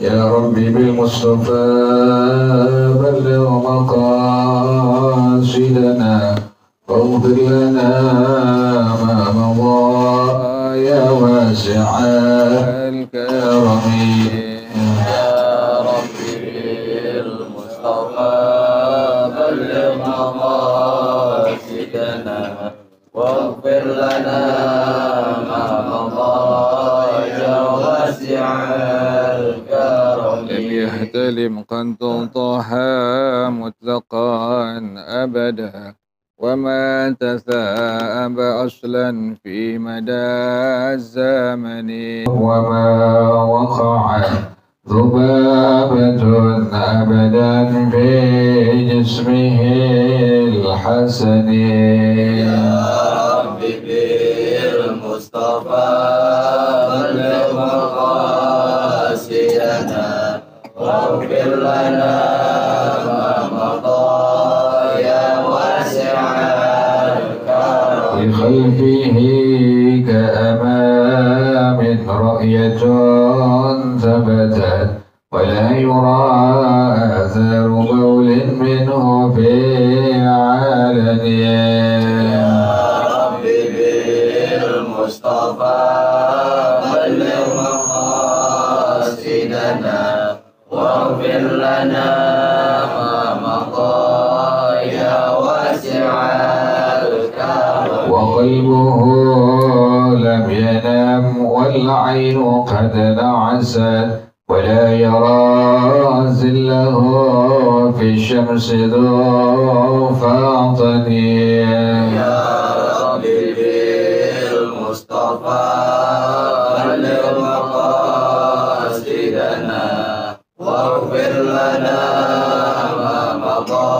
يا ربي بالمصطفى بلغ مقاصدنا واغفر لنا ما مضى يا واسع الكرم. يا ربي بالمصطفى بلغ مقاصدنا واغفر لنا ما مضى يا واسع الكرم. لم يحتلم قد طه مطلقا أبدا وما تثاءب أصلا في مدى الزمن وما وقع ذبابة أبدا في جسمه الحسن. يا ربي بالمصطفى بلغ مقاصدنا واغفر لنا ما مضى يا واسع الكرم. بخلفه كأمام رؤية ثبتت ولا يرى آثار بول منه في علن. يا ربي بالمصطفى بلغ مقاصدنا واغفر لنا ما مضى يا واسع الكرم. وقلبه لم ينم والعين قد نعست ولا يرى زله في الشمس ذو فاطن. يا ربي بالمصطفى بلغ مقاصدنا واغفر لنا ما مضى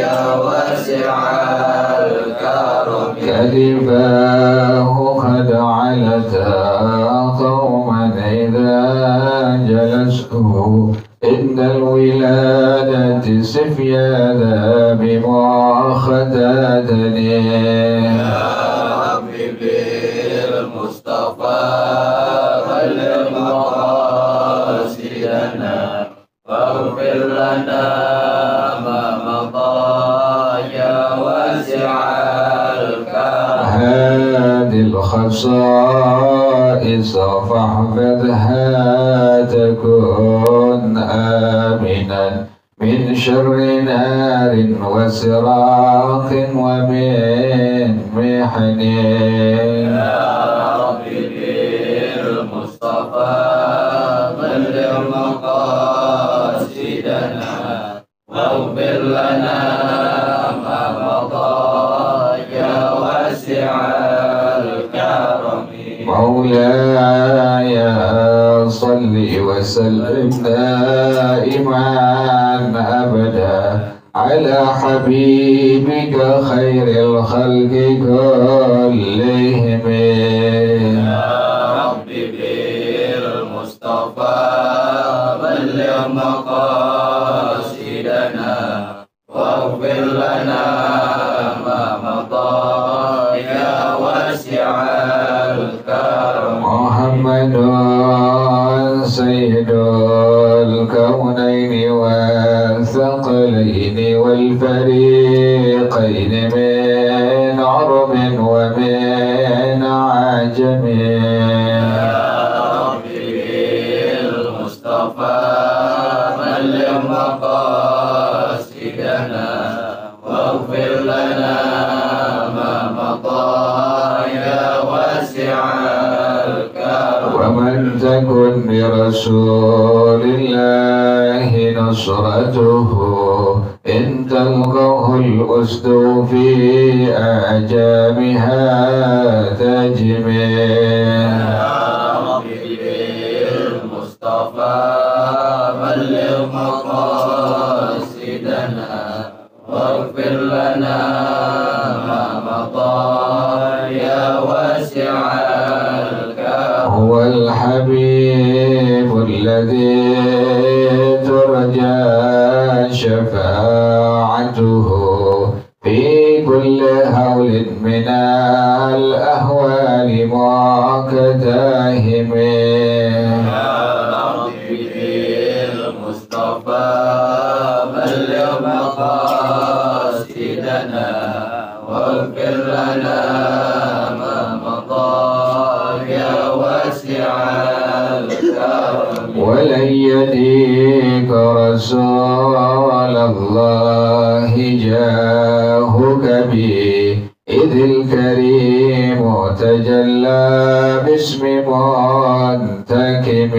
يا واسع الكرم. كتفاه قد علتا قوما إذا جلسته إن الولادة سفيانا بمؤاخذتني. يا ربي بالمصطفى بلغ مقاصدنا واغفر لنا ما مضى يا واسع الكرم. هذه الخصائص فاحفظها تكن آمنا من شر نار وسراق ومن محن. يا ربي بالمصطفى بلغ مقاصدنا واغفر لنا ما مضى يا واسع الكرم. مولاي صل وسلم دائما أبدا على حبيبك خير الخلق كلهم. يا ربي بالمصطفى بلغ مقاصدنا واغفر لنا ما مضى يا واسع الكرم. محمد سيد الكونين والثقلين والفريقين من عرب ومن عجم. يا ربي بالمصطفى بلغ مقاصدنا واغفر لنا ما مضى يا واسع الكرم. ومن تكن برسول الله نصرته إن تلقه الأسد في أعجامها تجمع. يا ربي بالمصطفى بلغ مقاصدنا واغفر لنا ما مضى يا واسع الكرم. هو الحبيب الذي ترجى شفاعته في كل هول من الأهوال معكتهم. المصطفى بلغ مقاصدنا واغفر لنا ما مضى يا واسع الكرم ولن يديك رسول الله جاهك به إذ الكريم تجلى باسم منتكب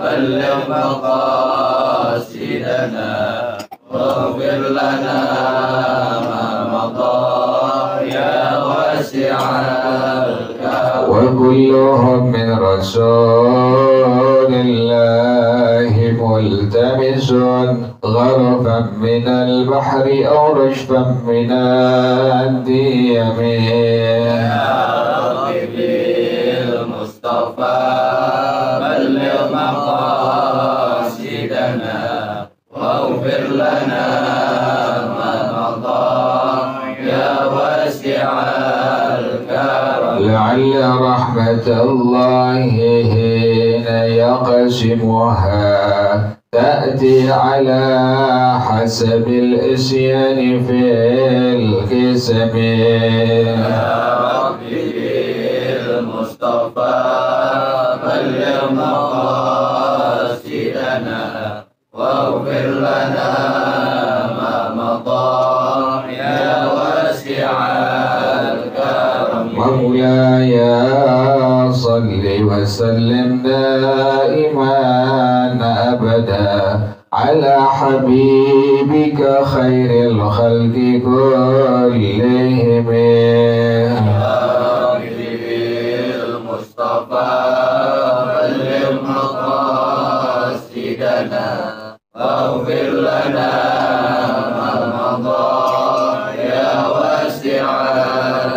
بلغ مقاصدنا واغفر لنا ما مضى يا واسع الكرم وكلهم من رسول الله ملتمس غرفا من البحر أو رشفا من الديم المصطفى بلغ مقاصدنا واغفر لنا ما مضى يا واسع الكرم لعل رحمة الله حين يقسمها تأتي على حسب الإسيان في القسم المصطفى بلغ مقاصدنا واغفر لنا ما مضى يا واسع الكرم مولاي صل وسلم دائما أبدا على حبيبك خير الخلق كلهم واغفر لنا ما مضى يا واسع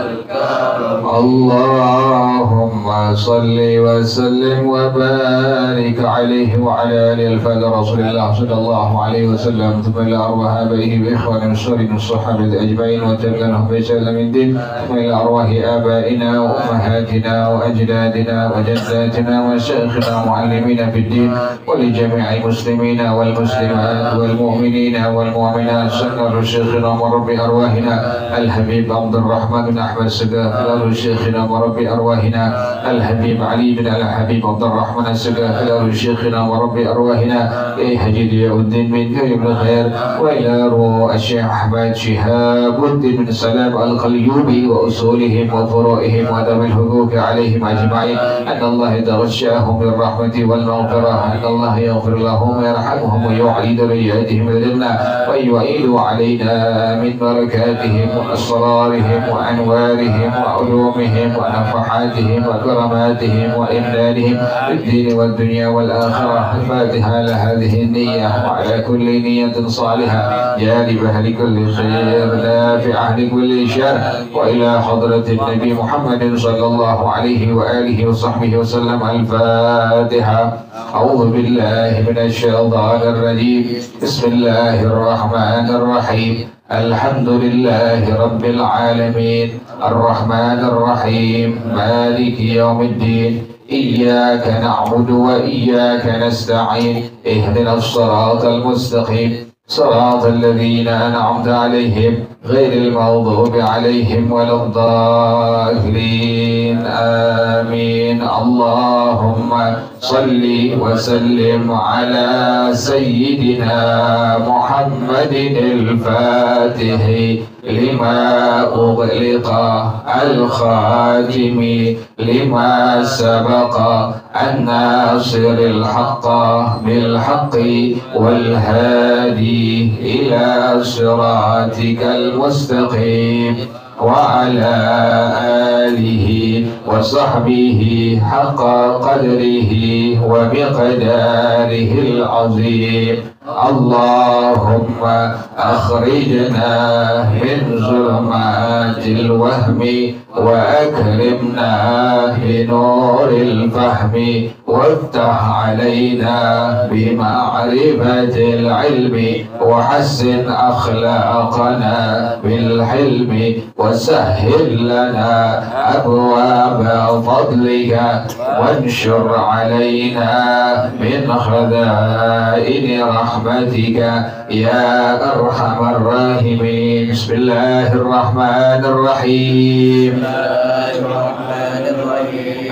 الكرم اللهم صل وسلم وبارك عليه وعلى آله الفضل رسول الله صلى الله عليه وسلم ثم إلى أرواح آبائه وإخوان المسلمين الصحابة أجمعين وتبلغهم بسلام الدين ثم إلى أرواح آبائنا وأمهاتنا وأجدادنا وجداتنا وشيخنا ومعلمينا في الدين ولجميع المسلمين والمسلمات والمؤمنين والمؤمنات سنة شيخنا ورب أرواحنا الحبيب عبد الرحمن بن أحمد السقاف شيخنا ورب أرواحنا الحبيب علي بن الحبيب عبد الرحمن السقاف شيخنا ورب أرواحنا حجي ضياء الدين من كريم الخير وإلى روح الشيخ أحمد شهاب الدين بن سلام القليوبي وأصولهم وفروعهم وذوي الحقوق عليهم أجمعين أن الله يتغشاهم بالرحمة والمغفرة أن الله يغفر لهم ويرحمهم ويعيد ريادهم لنا ويعيد علينا من بركاتهم وأسرارهم وأنوارهم وعلومهم ونفحاتهم وكراماتهم وإمدادهم في الدين والدنيا والآخرة. الفاتحة لهذه النية وعلى كل نية صالحة جالبة لكل خير دافعة لكل شر وإلى حضرة النبي محمد صلى الله عليه وآله وصحبه وسلم. الفاتحة. أعوذ بالله من الشيطان الرجيم. بسم الله الرحمن الرحيم. الحمد لله رب العالمين الرحمن الرحيم مالك يوم الدين إياك نعبد وإياك نستعين اهدنا الصراط المستقيم صراط الذين أنعمت عليهم غير المغضوب عليهم ولا الضالين آمين. اللهم صل وسلم على سيدنا محمد الفاتح لما أغلق الخاتم لما سبق الناصر الحق بالحق والهادي إلى صراطك المستقيم وعلى آله وصحبه حق قدره ومقداره العظيم. اللهم أخرجنا من ظلمات الوهم وأكرمنا بنور الفهم وافتح علينا بمعرفة العلم وحسن أخلاقنا بالحلم وسهل لنا أبواب فضلك وانشر علينا من خزائن رحمتك يا أرحم الراحمين. بسم الله الرحمن الرحيم.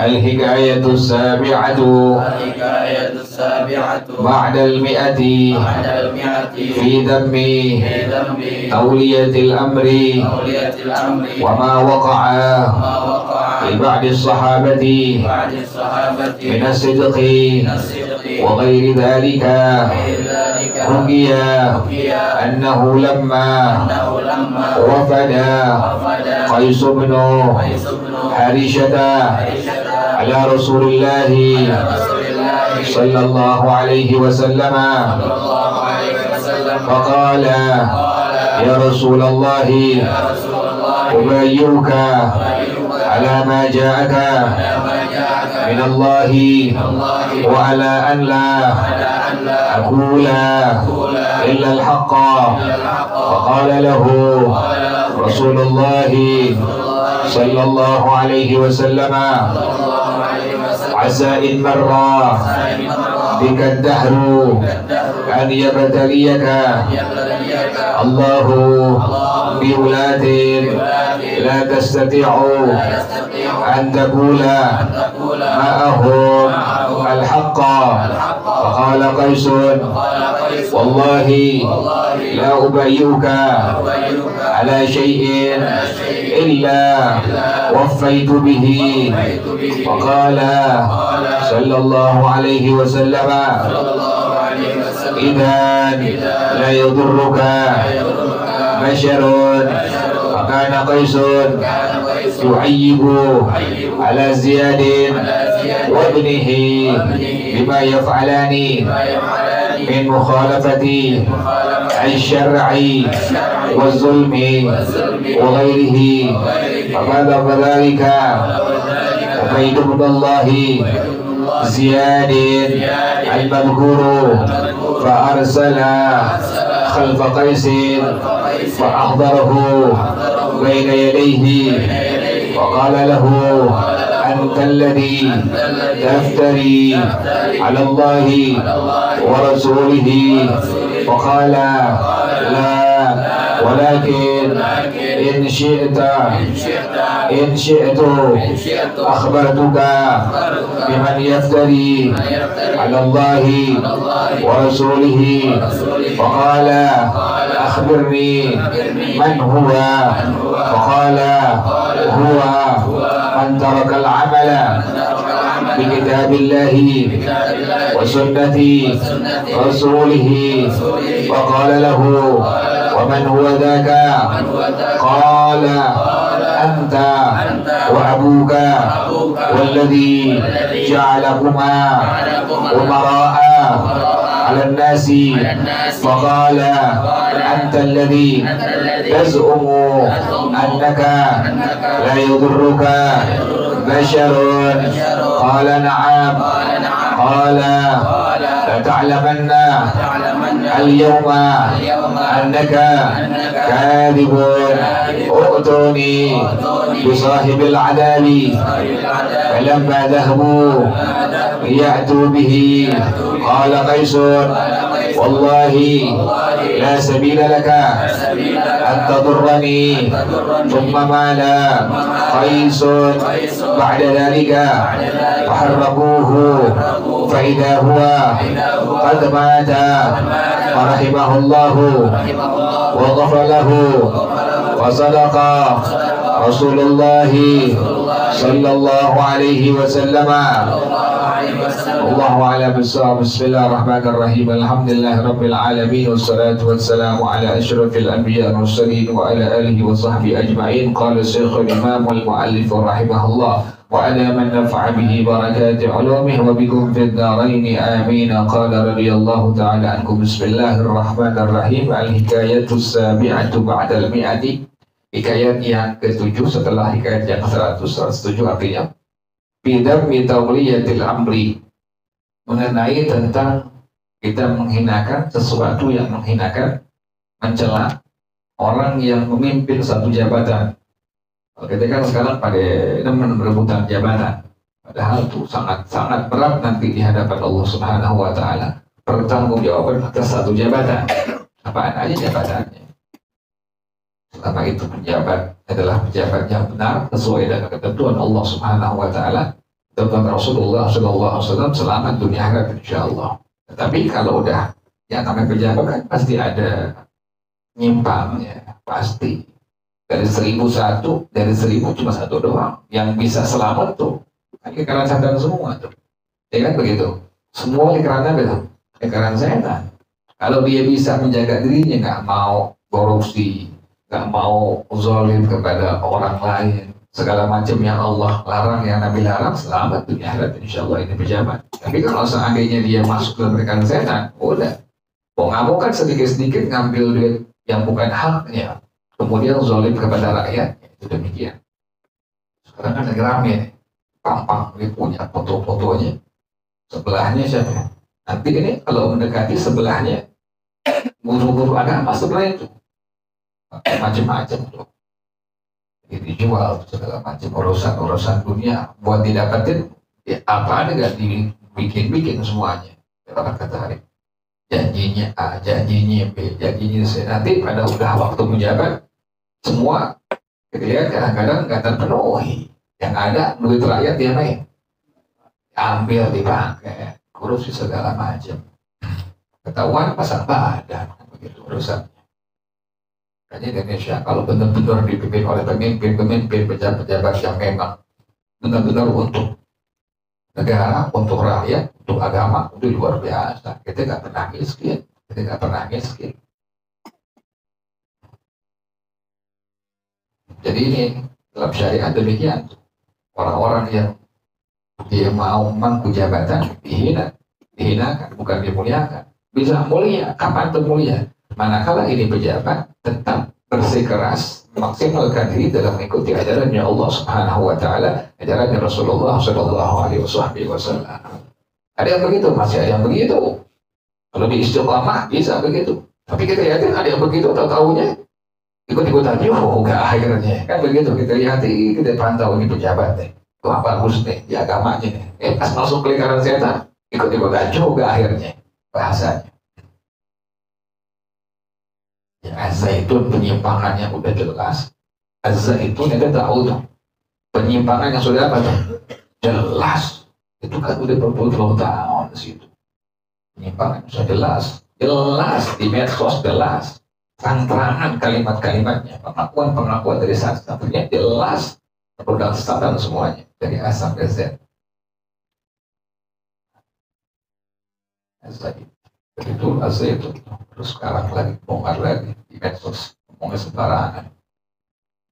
الحكاية السابعة بعد المئة في ذم تولية الأمر وما وقع لبعض الصحابة من الصدق وغير ذلك. حكي أنه لما وفد قيس بن حارثة على رسول الله صلى الله عليه وسلم فقال يا رسول الله أبايعك على ما جاءك من الله وعلى أن لا أقول إلا الحق. فقال له رسول الله صلى الله عليه وسلم عسى إن مر بك الدهر أن يبتليك الله بولاة لا تستطيع أن تقول معهم الحق. فقال قيس والله لا أبايعك على شيء إلا وفيت به. وقال صلى الله عليه وسلم إذا لا يضرك بشر. فكان قيس يعيب على زياد وابنه بما يفعلان من مخالفة الشرع والظلم وغيره. فبلغ ذلك عبيد بن الله زياد المذكور فأرسل خلف قيس فأحضره بين يديه وقال له أنت الذي تفتري على الله ورسوله. فقال لا ولكن إن شئت أخبرتك بمن يفتري على الله ورسوله. فقال أخبرني من هو. فقال هو من ترك العمل بكتاب الله وسنة رسوله. فقال له ومن هو ذاك؟ قال أنت وأبوك والذي جعلكما أمراء على الناس. فقال أنت الذي تزعم أنك لا يضرك بشر. قال نعم. قال لتعلمن اليوم أنك كاذب. ائتوني بصاحب العذاب. فلما ذهبوا ليأتوا به قال قيس والله لا سبيل لك أن تضرني. ثم مال قيس بعد ذلك فحرقوه فإذا هو قد مات فرحمه الله وغفر له. وصدق رسول الله صلى الله عليه وسلم alaihi wasallam. Allahu a'lam bissawab. Bismillahirrahmanirrahim. Alhamdulillahirabbil alamin wassalatu wassalamu ala asyrafil anbiya wal mursalin wa ala alihi wa sahbihi ajma'in. Qala Syekhul Imam wal Mu'allif rahimahullah wa ala man nafa'a bihi barakati ulumihi wa bikum fid dharain amin. Qala radhiyallahu ta'ala ankum. Bismillahirrahmanirrahim. Al-hikayatus sabi'atu ba'dal mi'ati. Hikayat yang ke-7 setelah hikayat yang ke-100. 107 artinya bidammi tawliyatil amri, mengenai tentang kita menghinakan sesuatu yang menghinakan, mencela orang yang memimpin satu jabatan. Kita kan sekarang pada demen berebutan jabatan, padahal itu sangat berat nanti di hadapan Allah Subhanahu wa Ta'ala, pertanggungjawaban atas satu jabatan. Apaan aja jabatannya, selama itu penjabat adalah pejabat yang benar sesuai dengan ketentuan Allah Subhanahu wa Ta'ala, ketentuan Rasulullah Sallallahu Alaihi Wasallam, selamat dunia akhirat insyaallah. Tetapi kalau udah yang namanya pejabat kan pasti ada nyimpangnya, pasti. Dari 1001, dari 1000 cuma satu doang yang bisa selamat tuh. Lingkaran setan semua tuh. Ya kan begitu. Semua lingkarannya begitu. Lingkaran setan. Kalau dia bisa menjaga dirinya, nggak mau korupsi, nggak mau zalim kepada orang lain, segala macam yang Allah larang, yang Nabi larang, selamat dunia akhirat insyaallah ini pejabat. Tapi kalau seandainya dia masuk dalam lingkaran setan, udah. Mau nggak mau kan sedikit-sedikit ngambil duit yang bukan haknya, kemudian zalim kepada rakyat, itu demikian. Sekarang kan lagi rame nih, Pampang dia punya foto-fotonya, sebelahnya siapa? Nanti ini kalau mendekati sebelahnya guru-guru agama sebelah itu macam-macam tuh, dijual segala macam urusan dunia buat didapetin ya, apa ada nggak dibikin semuanya. Orang kata hari janjinya A, janjinya B, janjinya C, nanti pada udah waktu menjabat semua kita lihat kadang-kadang nggak terpenuhi. Yang ada duit rakyat dia main, ambil dipakai, korupsi segala macam, ketahuan pasang badan, begitu urusan. Di Indonesia kalau benar-benar dipimpin oleh pemimpin pejabat-pejabat yang memang benar-benar untuk negara, untuk rakyat, untuk agama, itu luar biasa. Kita nggak pernah miskin, Jadi ini dalam syariat demikian. Orang-orang yang dia mau mangku jabatan dihinakan, bukan dimuliakan. Bisa mulia, kapan tuh mulia? Manakala ini pejabat tetap bersikeras memaksimalkan diri dalam mengikuti ajarannya Allah Subhanahu wa Ta'ala, ajarannya Rasulullah Sallallahu Alaihi Wasallam. Ada yang begitu, masih ada yang begitu. Kalau di istiqamah bisa begitu. Tapi kita lihat ada yang begitu, tahu-tahunya ikut-ikutan juga akhirnya. Kan begitu, kita lihat, kita pantau ini pejabat nih. Wah bagus nih, di agamanya nih. Pas masuk ke lingkaran setan, ikut-ikutan juga akhirnya. Bahasanya. Ya, Az-Zaitun penyimpangannya udah jelas. Az-Zaitun kita tahu tuh penyimpangannya sudah apa tuh? Jelas. Itu kan udah berpuluh-puluh tahun di situ. Penyimpangannya sudah jelas di medsos jelas. Terang-terangan kalimat-kalimatnya, pengakuan dari satunya jelas, produk satan semuanya dari A sampai Z. Az-Zaitun. Itu itu terus sekarang lagi bongkar lagi di medsos, ngomongnya sembarangan.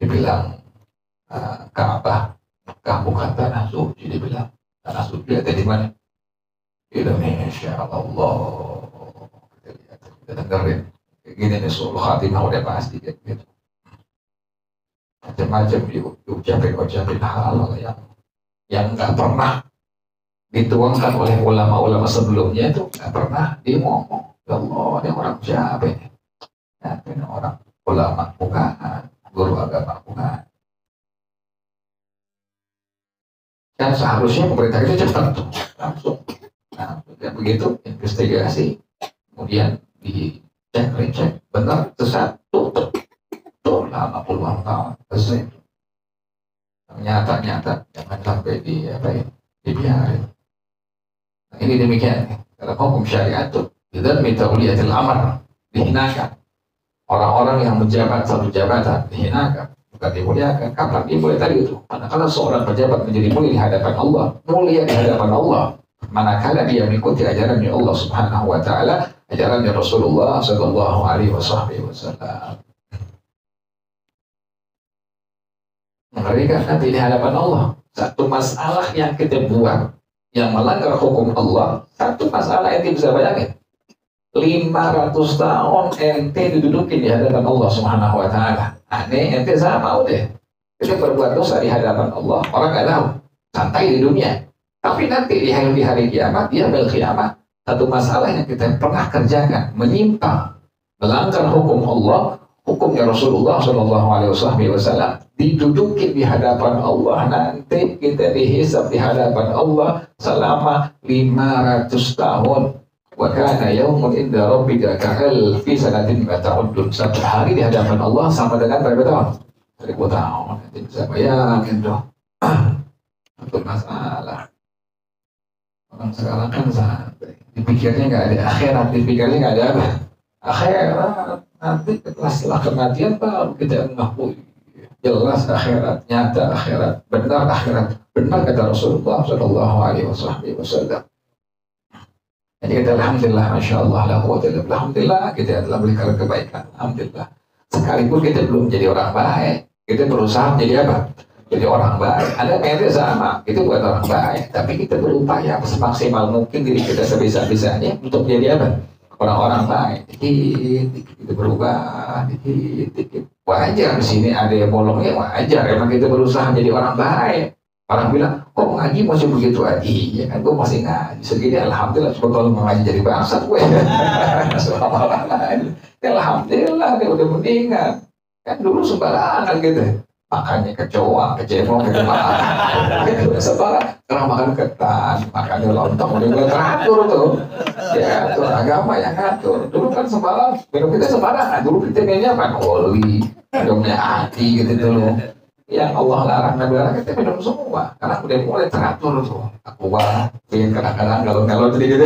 Dibilang Ka'bah bukan tanah suci, dibilang tanah suci ada di mana? Di Indonesia. Allah, kita lihat, kita dengerin gini nih, Sulul Khatimah udah pasti gitu. Macam-macam diucapin hal yang nggak pernah dituangkan oleh ulama-ulama sebelumnya, itu nggak pernah dia ngomong. Ya Allah, ini orang siapa ini? Nah, ini orang ulama bukan, guru agama bukan. Dan seharusnya pemerintah itu cepat tuh, langsung. Nah, begitu investigasi, kemudian dicek, recek, benar, sesat, tutup lama puluhan tahun. Nyata-nyata, jangan sampai dibiarin. Nah, ini demikian. Dalam hukum syariat itu tidak minta uliatil amar, dihinakan. Orang-orang yang menjabat satu jabatan dihinakan, bukan dimuliakan. Kapan dimuliakan tadi itu? Manakala seorang pejabat menjadi mulia di hadapan Allah, mulia di hadapan Allah, manakala dia mengikuti ajaran Allah Subhanahu wa taala, ajaran Rasulullah sallallahu alaihi wasallam. Mengerikan nanti di hadapan Allah. Satu masalah yang kita buat yang melanggar hukum Allah, satu masalah yang bisa bayangin. 500 tahun ente didudukin di hadapan Allah Subhanahu wa taala. Aneh ente sama udah. Kita berbuat dosa di hadapan Allah, orang nggak tahu. Santai di dunia. Tapi nanti di hari kiamat, dia kiamat, satu masalah yang kita pernah kerjakan, menyimpang, melanggar hukum Allah, hukumnya Rasulullah Shallallahu Alaihi Wasallam, didudukin di hadapan Allah, nanti kita dihisab di hadapan Allah selama 500 tahun. Wa kana yaumun inda rabbika ka'alfi sanatin ma ta'uddun. Satu hari di hadapan Allah sama dengan berapa tahun? 1000 tahun. Nanti bisa bayangin dong. Itu masalah. Orang sekarang kan santai. Dipikirnya nggak ada akhirat, dipikirnya nggak ada apa? Akhirat. Nanti setelah kematian baru kita mengakui. Jelas akhirat, nyata akhirat, benar akhirat. Benar kata Rasulullah Shallallahu Alaihi Wasallam. Jadi kita alhamdulillah, masya Allah, alhamdulillah kita telah berikan kebaikan, alhamdulillah. Sekalipun kita belum jadi orang baik, kita berusaha menjadi apa? Jadi orang baik. Ada mente sama, itu buat orang baik, tapi kita berupaya semaksimal mungkin diri kita sebisa-bisanya untuk menjadi apa? Orang-orang baik. Dikit kita berubah, dikit. Wajar di sini ada yang bolongnya, wajar. Emang kita berusaha menjadi orang baik. Orang bilang, kok ngaji masih begitu aja? Iya kan, gue masih ngaji. Segini alhamdulillah, coba kalau mau ngaji jadi bangsa gue. Alhamdulillah, dia udah meninggal. Kan dulu sembarangan gitu. Makannya kecoa, kecebong, kecemaran. Itu sembarang. Sekarang makan ketan, makannya lontong. Udah teratur tuh. Ya, tuh agama yang ngatur. Dulu kan sembarang. Minum kita sembarangan. Dulu kita minumnya apa? Oli, minumnya hati gitu dulu. Yang Allah larang dan larang kita minum semua karena udah mulai teratur tuh. Aku ingin kadang-kadang galon-galon jadi gitu.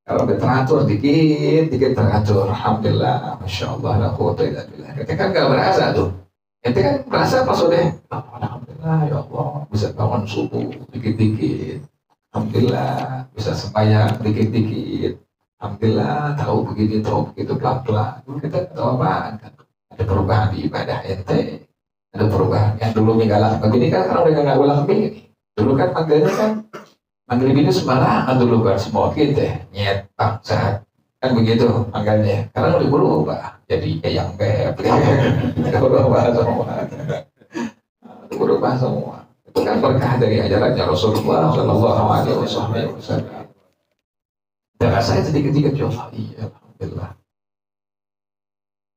Kalau udah teratur dikit teratur, alhamdulillah, masya Allah, la quwwata illa billah. Kita kan nggak berasa tuh. Kita kan berasa pas udah, alhamdulillah ya Allah bisa bangun subuh dikit-dikit, alhamdulillah bisa sembahyang dikit-dikit. Alhamdulillah, tahu begitu pelan-pelan. Dulu kita tahu apaan kan? Ada perubahan di ibadah ente, ada perubahan. Yang dulu minggalan begini kan sekarang udah nggak ulang begini. Dulu kan manggilnya kan manggil bini sembarangan dulu kan semua kita nyet bangsa kan begitu manggilnya. Sekarang udah berubah jadi yang beb, berubah semua. Itu kan berkah dari ajarannya Rasulullah Shallallahu Alaihi Wasallam. Dan rasanya sedikit-sedikit Allah, iya, alhamdulillah.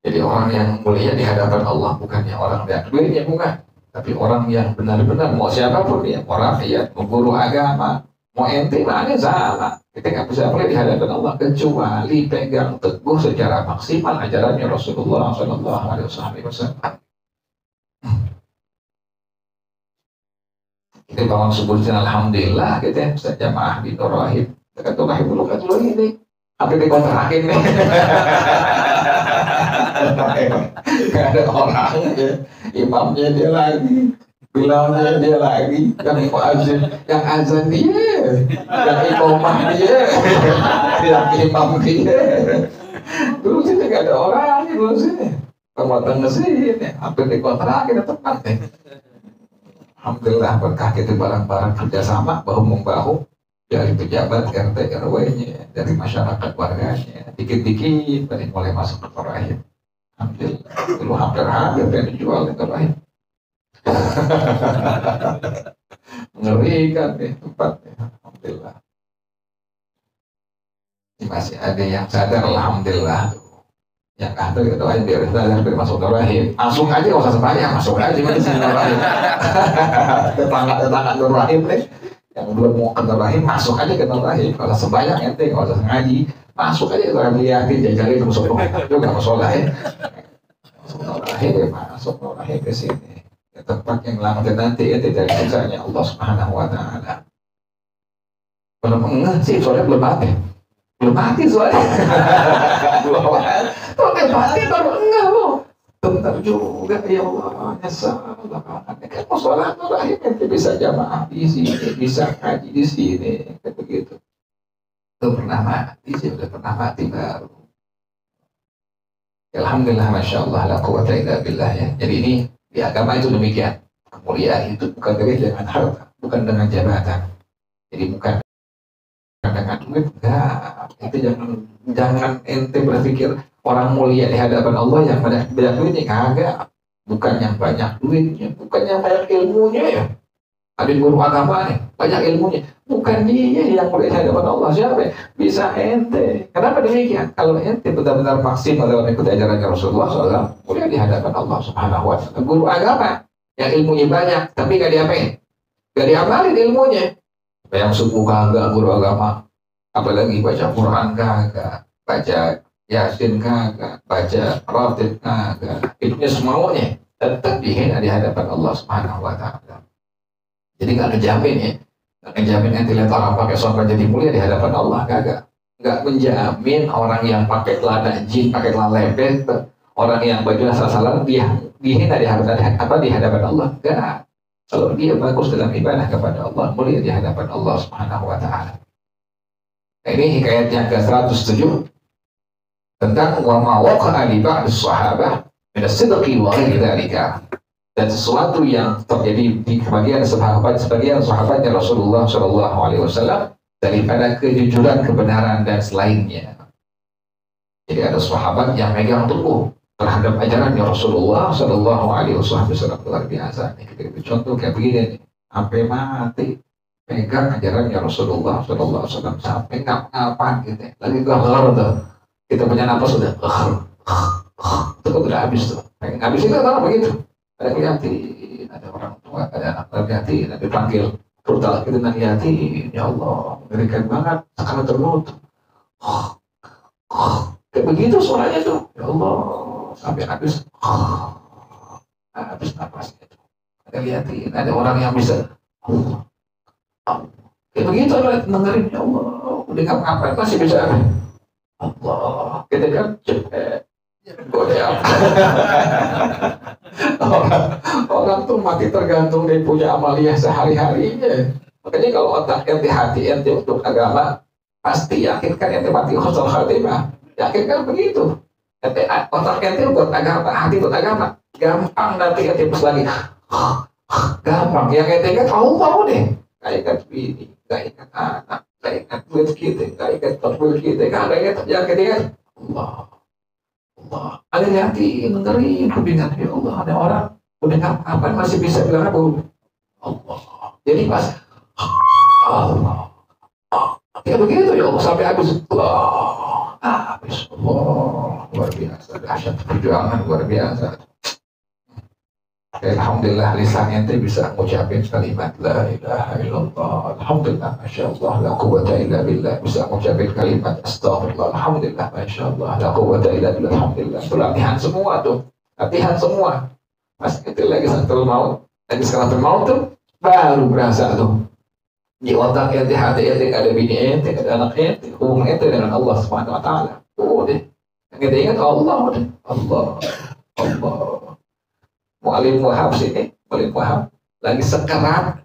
Jadi orang yang mulia di hadapan Allah bukannya orang yang duitnya bukan, tapi orang yang benar-benar mau siapapun dia, orang yang mengguru agama, mau ente mana sama. Kita nggak bisa mulia di hadapan Allah kecuali pegang teguh secara maksimal ajarannya Rasulullah Shallallahu Alaihi Wasallam. Kita bangun subuhnya alhamdulillah, kita bisa jamaah di Rahim. Kata Rahim dulu ini sampai dikontrakin nih. Gak ada orang ya. Imamnya dia lagi, bilalnya dia lagi, yang muazzin, yang azan dia, yang iqamah dia, yang imam dia. Dulu sini gak ada orang dulu sini. Kamu sini, hampir dikontrakin tempat nih. Alhamdulillah berkah kita bareng-bareng kerjasama bahu-membahu. Dari pejabat RT RW-nya, dari masyarakat warganya, dikit-dikit pada mulai masuk ke Rahim. Alhamdulillah, dulu hampir pengen dijual ke Rahim. Mengerikan deh tempatnya, alhamdulillah. Ini masih ada yang sadar, alhamdulillah. Yang ada gitu aja biar sadar biar masuk ke Rahim. Langsung aja nggak usah sembahyang, masuk aja masih ke Rahim. Tetangga Nur Rahim deh. Yang belum mau kenal Rahim, masuk aja ke Rahim. Kalau sembahyang ente, kalau ngaji, masuk aja ke Rahim, lihatin, jajarin terus ke Rahim. Itu gak masalah ya. Masuk ke Rahim ke sini. Ke tempat yang lama nanti ente dari siksanya Allah Subhanahu Wa Taala. Belum enggak sih, soalnya belum mati. Belum mati soalnya. Belum mati baru enggak loh. Bentar juga ya Allah, nyesal. Kan mau sholat terakhir ente bisa jamaah di sini, bisa ngaji di sini, kayak begitu. Udah pernah mati sih, udah pernah mati baru. Alhamdulillah, masya Allah, la quwwata illa billah ya. Jadi ini di agama itu demikian. Kemuliaan itu bukan dengan harta, bukan dengan jabatan. Jadi bukan dengan duit, enggak. Itu jangan ente berpikir orang mulia di hadapan Allah yang banyak duitnya, kagak. Bukan yang banyak duitnya, bukan yang banyak ilmunya ya. Ada guru agama nih, banyak ilmunya. Bukan dia yang mulia di hadapan Allah. Siapa? Bisa ente. Kenapa demikian? Kalau ente benar-benar maksimal dalam ikut ajarannya Rasulullah SAW, mulia di hadapan Allah Subhanahu wa Ta'ala. Guru agama yang ilmunya banyak, tapi gak diapain? Gak diamalin ilmunya. Yang suku kagak guru agama, apalagi baca Quran kagak, baca Yasin kagak, baca Ratib kagak, hidupnya semuanya tetap dihina di hadapan Allah Subhanahu wa Ta'ala. Jadi nggak ngejamin ya, nggak ngejamin ente lihat orang pakai sorban jadi mulia di hadapan Allah, kagak. Nggak menjamin orang yang pakai celana jin, pakai celana lepet, orang yang baju asal-asalan dia dihina di hadapan Allah, enggak. Kalau dia bagus dalam ibadah kepada Allah, mulia di hadapan Allah Subhanahu wa Ta'ala. Nah, ini hikayat yang ke-107 tentang wa ma waqa'a li ba'd as-sahabah min as-sidqi wa ghairi dzalika. Dan sesuatu yang terjadi di sebagian sahabatnya Rasulullah Shallallahu Alaihi Wasallam daripada kejujuran, kebenaran dan selainnya. Jadi ada sahabat yang megang teguh terhadap ajarannya Rasulullah Shallallahu Alaihi Wasallam, luar biasa. Contoh kayak begini nih, sampai mati pegang ajarannya Rasulullah Shallallahu Alaihi Wasallam sampai ngapain gitu. Lagi gahar tuh, kita punya napas sudah itu udah habis tuh. Habis itu apa begitu? Ada yatim, ada orang tua, ada anak yatim, ada dipanggil terutama kita dengan yatim, ya Allah, mengerikan banget, sekarang ternutup. Kayak begitu suaranya tuh, ya Allah, sampai habis napasnya tuh. Ada yatim, ada orang yang bisa, kayak begitu dengerin, ya Allah, udah ngapain masih bisa, Allah, kita kan cepet. Orang tuh mati tergantung dari punya amalia sehari-harinya. Makanya kalau otak ente, hati ente untuk agama, pasti yakinkan ente mati husnul khatimah. Yakinkan begitu. Ente otak ente buat agama, hati buat agama. Gampang nanti ente pas lagi. Gampang. Yang ente ingat Allah deh. Gak ingat bini, gak ingat anak, gak ingat duit kita, gak ingat duit kita, gak ingat yang kita ingat Allah. Allah, ada yatim, dengerin kubingan, ya Allah, ada orang mendengar apa masih bisa bilang apa? Allah. Jadi pas Allah, ya begitu ya Allah sampai habis Allah, habis Allah, luar biasa, dahsyat perjuangan luar biasa. Alhamdulillah lisan ente bisa ngucapin kalimat la ilaha illallah, alhamdulillah, masya Allah, la quwwata illa billah, bisa ngucapin kalimat astagfirullah, alhamdulillah, masya Allah, la quwwata illa billah, alhamdulillah. Itu latihan semua tuh, latihan semua. Pas itu lagi sakaratul maut, lagi sakaratul maut tuh baru berasa tuh di otak ente, hati ente, ada bini ente, ada anak ente, hubungan ente dengan Allah Subhanahu wa Ta'ala. Deh, yang kita ingat Allah, deh, Allah. Mu'alim Wahab sini, Mu'alim Wahab lagi sekarat,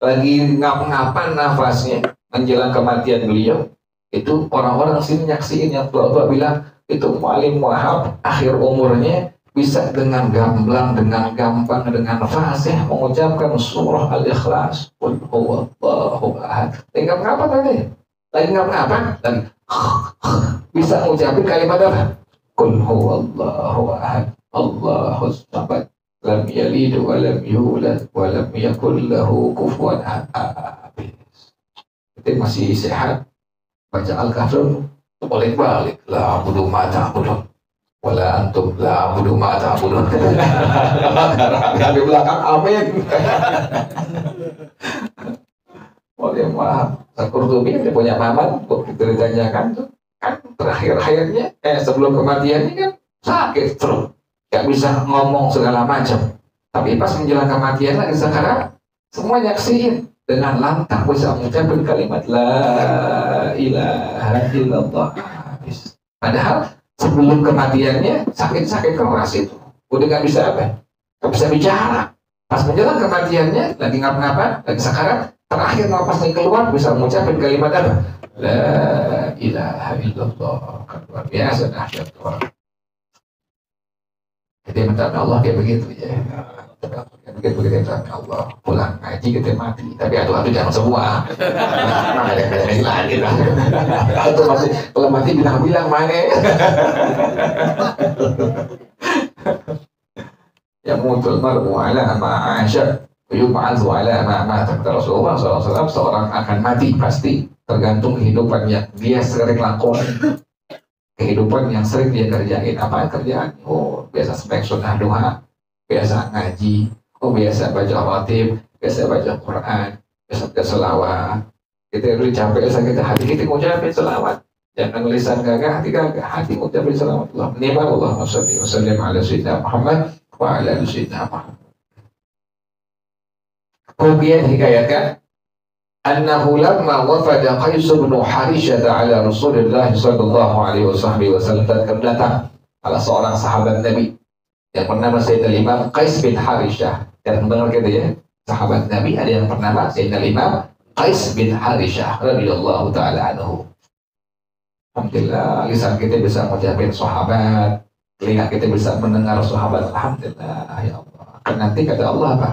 lagi ngap-ngapan nafasnya menjelang kematian beliau. Itu orang-orang sini nyaksiin, yang tua-tua bilang itu Mu'alim Wahab akhir umurnya bisa dengan gamblang, dengan gampang, dengan fasih mengucapkan surah Al-Ikhlas. Qul huwallahu ahad. Lagi ngap-ngapan tadi, lagi ngap-ngapan, lagi bisa mengucapkan kalimat apa? Qul huwallahu ahad, Allahus samad. Lam yalid wa lam yulad wa lam yakul lahu kufuwan ahad. Itu masih sehat. Baca Al-Kahfi balik-balik. La abudu ma ta'budun wala antum la abudu ma ta'budun. Di belakang amin. Oleh maaf, Al-Qurtubi dia punya paman waktu ditanyakan tuh kan terakhir-akhirnya sebelum kematiannya kan sakit stroke. Gak bisa ngomong segala macam, tapi pas menjelang kematian lagi sekarang semua nyaksiin dengan lantang bisa mengucapkan kalimat la ilaha illallah. Padahal sebelum kematiannya sakit-sakit keras itu, Udah nggak bisa apa? Nggak bisa bicara. Pas menjelang kematiannya, lagi ngapa-ngapa, lagi sakarat, terakhir napasnya keluar bisa mengucapkan kalimat apa? La ilaha illallah. Kan luar biasa dahsyat orang. Kita minta Allah kayak begitu ya. Begitu kita minta Allah pulang ngaji kita mati. Tapi atu-atu jangan semua. Nah, ada yang lagi lah. Atau masih kalau mati bilang-bilang mana? Yang mutul mar'u ala ma'asya yub'atsu ala ma'amata. Kata Rasulullah SAW, seorang akan mati pasti tergantung kehidupan yang dia sering lakukan, kehidupan yang sering dia kerjain. Apa kerjaan? Oh, biasa spek sunnah duha, biasa ngaji, oh biasa baca khatib, biasa baca Quran, biasa baca selawat. Kita udah capek sakit hati kita ngucapin selawat. Jangan lisan gagah, hati gagah, hati ngucapin selawat. Allah menimba Allahumma shalli wa sallim ala sayyidina Muhammad wa ala sayyidina Muhammad. Kemudian hikayatkan annahu lamma wafada Qais bin Harishah ala Rasulullah sallallahu alaihi wasallam, dan datang salah seorang sahabat Nabi yang bernama Sayyidina Imam Qais bin Harishah. Dan mendengar kita ya, sahabat Nabi ada yang bernama Sayyidina Imam Qais bin Harishah radhiyallahu taala anhu. Alhamdulillah, lisan kita bisa mengucapkan sahabat, telinga kita bisa mendengar sahabat. Alhamdulillah ya Allah. Kan nanti kata Allah apa?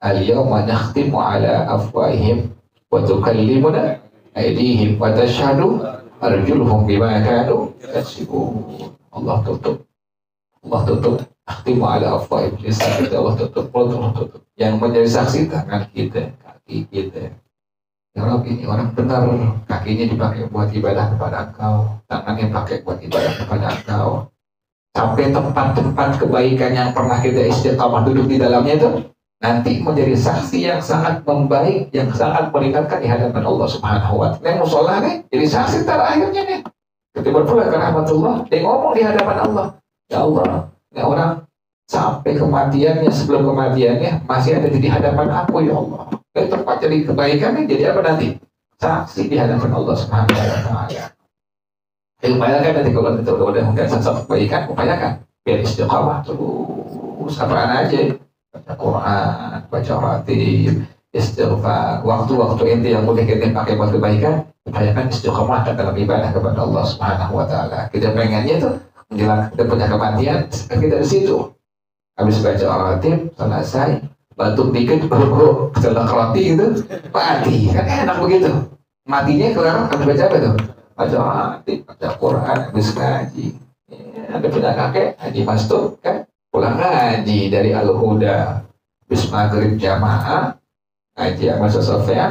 Al-yawma nakhtimu ala afwahihim wa tukallimuna aydihim wa tashhadu arjuluhum bima kanu yaksibun. Allah tutup. Allah tutup. Nakhtimu ala afwahihim. Lisan kita Allah tutup. Allah tutup. Yang menjadi saksi tangan kita, kaki kita. Ya Rabbi, ini orang benar. Kakinya dipakai buat ibadah kepada Engkau, tangannya pakai buat ibadah kepada Engkau. Sampai tempat-tempat kebaikan yang pernah kita istiqamah duduk di dalamnya itu nanti menjadi saksi yang sangat membaik, yang sangat meningkatkan di hadapan Allah Subhanahu wa Ta'ala. Musola nih, jadi saksi terakhirnya nih. Ketika berpulang ke rahmatullah, dia ngomong di hadapan Allah, ya Allah, ya orang sampai kematiannya, sebelum kematiannya masih ada di hadapan aku ya Allah. Dari tempat jadi kebaikannya jadi apa nanti? Saksi di hadapan Allah Subhanahu wa Ta'ala. Upayakan nanti kalau kita udah sesuatu kebaikan, upayakan biar istiqamah terus apaan aja. Baca Quran, baca khatib, istighfar, waktu-waktu inti yang boleh kita pakai buat kebaikan, upayakan istiqamah dalam ibadah kepada Allah Subhanahu wa Ta'ala. Kita pengennya tuh menjelang kita punya kematian, kita di situ. Habis baca khatib, selesai, batuk dikit, setelah roti gitu, mati. Kan enak begitu. Matinya kelar, habis baca apa tuh? Baca khatib, baca Quran, habis ngaji. Ada punya kakek, Haji Mastur, kan? Pulang ngaji dari Al-Huda, habis maghrib jamaah, ngaji sama Sofyan,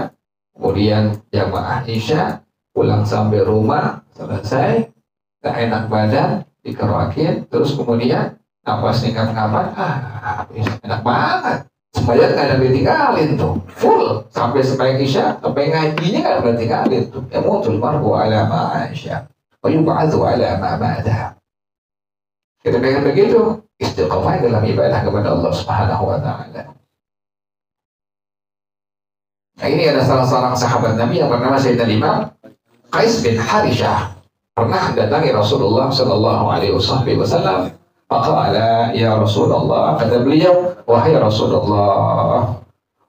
kemudian jamaah Isya, pulang sampai rumah, selesai, gak enak badan, dikerokin, terus kemudian napas ngap-ngapan, enak banget. Sembahyang gak ada ditinggalin tuh, full, sampai sembahyang Isya, sampai ngajinya gak ada ditinggalin tuh. Yamutul mar'u ala ma'asya, wa yub'atsu ala ma'madah. Kita pengen begitu, istiqamah dalam ibadah kepada Allah Subhanahu wa Ta'ala. Nah, ini ada salah seorang sahabat Nabi yang bernama Sayyidina Imam Qais bin Harishah. Pernah datangi Rasulullah sallallahu alaihi wasallam. Faqala ya Rasulullah, kata beliau, wahai Rasulullah,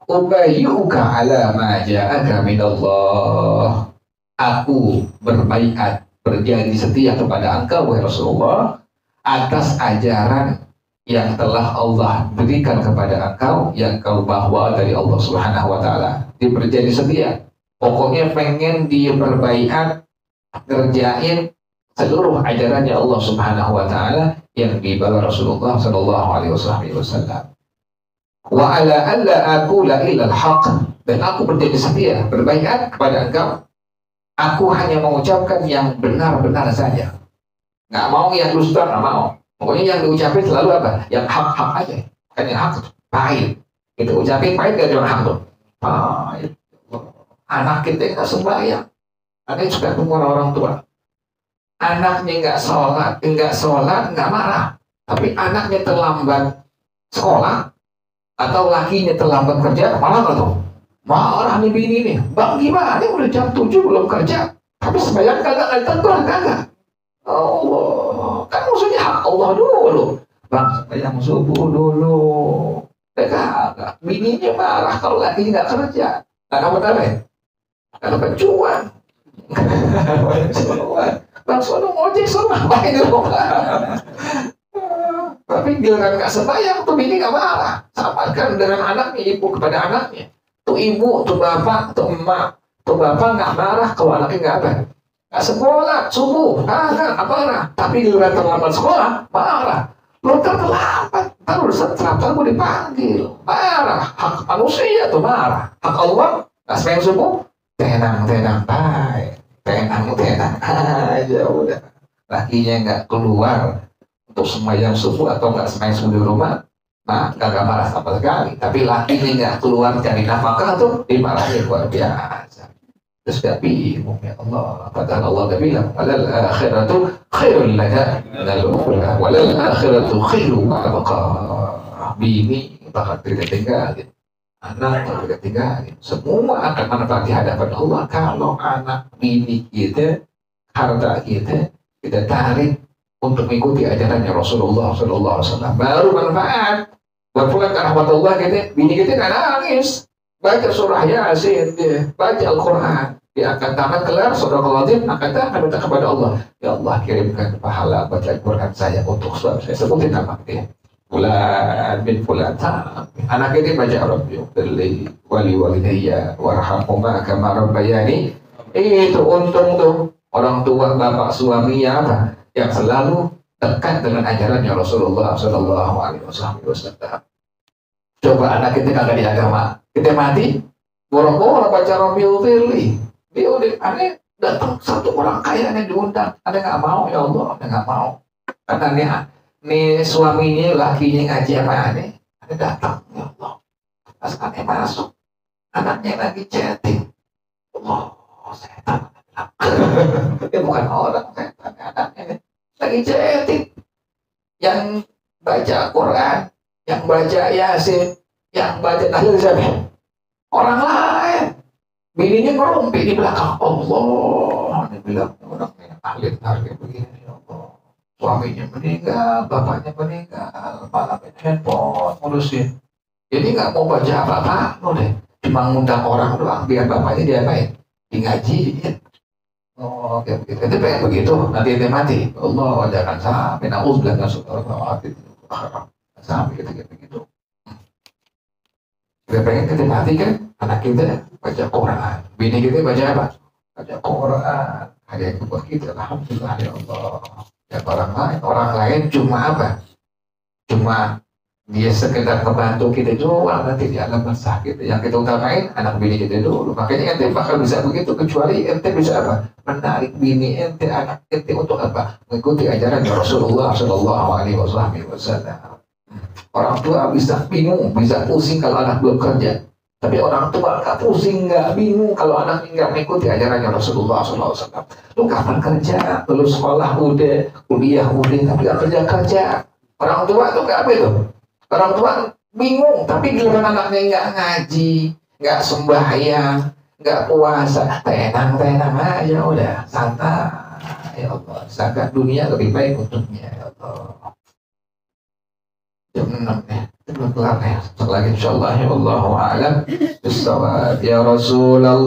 ubayyuka ala ma ja'aka min Allah. Aku berbaiat, berjanji setia kepada engkau wahai Rasulullah atas ajaran yang telah Allah berikan kepada engkau, yang kau bawa dari Allah Subhanahu wa Ta'ala. Dia berjanji setia. Pokoknya pengen dia berbaiat, ngerjain seluruh ajarannya Allah Subhanahu wa Ta'ala yang dibawa Rasulullah sallallahu alaihi wasallam. Wa ala alla aqula illa al-haq, dan aku berjanji setia berbaiat kepada engkau. Aku hanya mengucapkan yang benar-benar saja. Nggak mau yang dusta, nggak mau. Pokoknya yang diucapin selalu apa? Yang hak-hak aja. Kan yang hak pahit. Itu ucapin pahit gak cuma hak tuh. Pahit. Anak kita nggak sembahyang. Anaknya suka tunggu orang tua. Anaknya nggak sholat, nggak marah. Tapi anaknya terlambat sekolah atau lakinya terlambat kerja, malah nggak tuh. Marah nih bini nih. Bang gimana? Ini udah jam 7 belum kerja. Tapi sembahyang kagak tegur kagak. Allah, kan maksudnya hak Allah dulu. Bang, yang subuh dulu. Kagak, bininya marah kalau lagi nggak kerja. Nggak dapat apa ya? Nggak dapat cuan. Bang, sono ojek, sono ngapain di rumah? Tapi giliran nggak sembahyang, tuh bini nggak marah. Samakan dengan anaknya, ibu kepada anaknya. Tuh ibu, tuh bapak, tuh emak, tuh bapak nggak marah kalau anaknya nggak apa? Nggak sekolah, subuh, nggak marah. Tapi giliran terlambat sekolah, marah. Lo terlambat, baru setelah mau dipanggil, marah. Hak manusia tuh marah. Hak Allah, nggak sembahyang subuh, tenang, baik. Tenang aja udah. Lakinya nggak keluar untuk sembahyang subuh atau nggak sembahyang subuh di rumah, nah kagak marah sama sekali. Tapi lakinya nggak keluar cari nafkah tuh dimarahin luar biasa. Terus gak bingung, ya Allah. Padahal Allah udah bilang, walal akhiratu khairul laka minal ula, walal akhiratu khairul abqa. Bini bakal tidak tinggalin, anak tidak tinggalin, semua akan manfaat di hadapan Allah kalau anak bini kita, harta kita tarik untuk mengikuti ajarannya Rasulullah SAW. Baru manfaat. Buat pulang ke rahmat Allah kita, bini kita nggak nangis. Baca surah Yasin, baca Al-Quran, dia akan tamat kelar, Sadaqallahul Azim, akan tamat minta kepada Allah. Ya Allah, kirimkan pahala baca Al-Quran saya untuk suami saya. Sebutin nama dia. Fulan bin Fulan. Anak ini baca Rabbi Uqdili wali walidayya warhamhuma kama rabbayani. Itu untung tuh orang tua bapak suaminya apa? Yang selalu dekat dengan ajarannya Rasulullah SAW. Coba anak kita kagak di agama, kita mati, boro-boro baca Rabiul Fili. Dia udah aneh datang satu orang kaya yang diundang, ada nggak mau ya Allah, ada nggak mau. Karena nih suaminya lakinya ngaji sama aneh, ada datang ya Allah. Pas aneh masuk, anaknya lagi chatting. Allah, setan. Dia bukan orang, setan anaknya lagi chatting. Yang baca Quran, yang baca Yasin, yang baca tahlil siapa? Orang lain. Bininya ngerumpi di belakang. Allah, dia bilang orangnya tahlil begini ya Allah. Suaminya meninggal, bapaknya meninggal, malah main handphone ngurusin. Jadi nggak mau baca apa-apa, deh. Cuma ngundang orang doang biar bapaknya diapain? Di ngaji. Ya. Oh, oke begitu. Itu pengen begitu, nanti dia mati. Allah, jangan sampai na'udzubillah min syaitonir sampai begitu. Kita pengen kita mati kan, anak kita baca Quran, bini kita baca apa? Baca Quran. Ada yang buat kita, alhamdulillah ya Allah. Ya orang lain cuma apa? Cuma dia sekedar membantu kita jual nanti di alam basah gitu. Yang kita utamain anak bini kita dulu. Makanya ente bakal bisa begitu kecuali ente bisa apa? Menarik bini ente, anak ente untuk apa? Mengikuti ajaran Rasulullah SAW. Orang tua bisa bingung, bisa pusing kalau anak belum kerja. Tapi orang tua nggak pusing, nggak bingung kalau anaknya nggak mengikuti ajarannya Rasulullah SAW. Lu kapan kerja? Lu sekolah udah, kuliah udah, tapi nggak kerja. Orang tua tuh nggak apa itu? Orang tua bingung, tapi giliran anaknya nggak ngaji, nggak sembahyang, nggak puasa, tenang aja udah, santai. Ya Allah, zakat dunia lebih baik untuknya ya Allah. Jam 6 ya, belum kelar ya. Setelah lagi insyaallah ya Allahu a'lam. Bisawab ya Rasulullah.